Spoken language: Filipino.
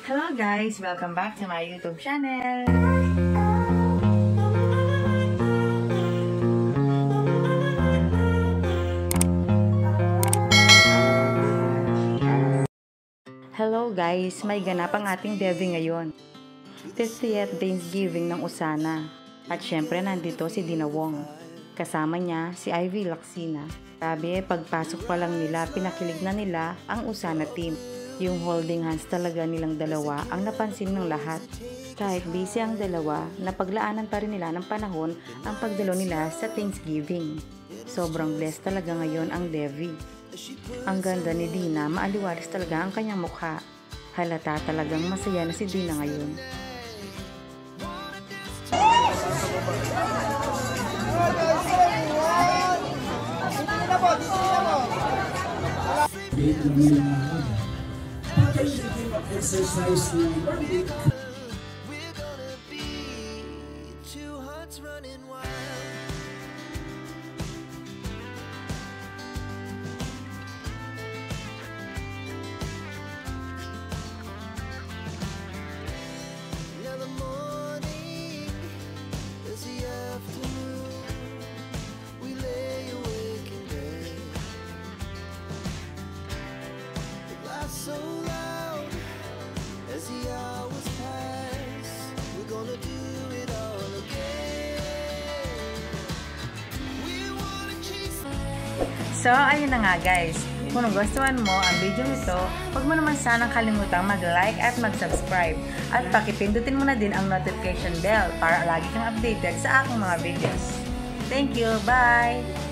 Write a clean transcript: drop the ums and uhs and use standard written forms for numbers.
Hello guys! Welcome back to my YouTube channel! Hello guys! May ganap ang ating Devi ngayon. 50th Thanksgiving ng Usana. At syempre nandito si Dina Wong. Kasama niya si Ivy Laksina. Sabi, pagpasok pa lang nila, pinakilig na nila ang Usana team. Yung holding hands talaga nilang dalawa ang napansin ng lahat. Kahit busy ang dalawa, napaglaanan pa rin nila ng panahon ang pagdalo nila sa Thanksgiving. Sobrang blessed talaga ngayon ang Devi. Ang ganda ni Dina, maaliwalas talaga ang kanyang mukha. Halata talagang masaya na si Dina ngayon. Exercise We're gonna be two hearts running wild. Now the morning is the afternoon. We lay awake in bed. The laughs so loud as the hours pass. We're gonna do it all again. We wanna chase. So, ayun na nga guys. Kung nagustuhan mo ang video nito, huwag mo naman sanang kalimutang mag-like at mag-subscribe. At pakipindutin mo na din ang notification bell para lagi kang updated sa aking mga videos. Thank you! Bye!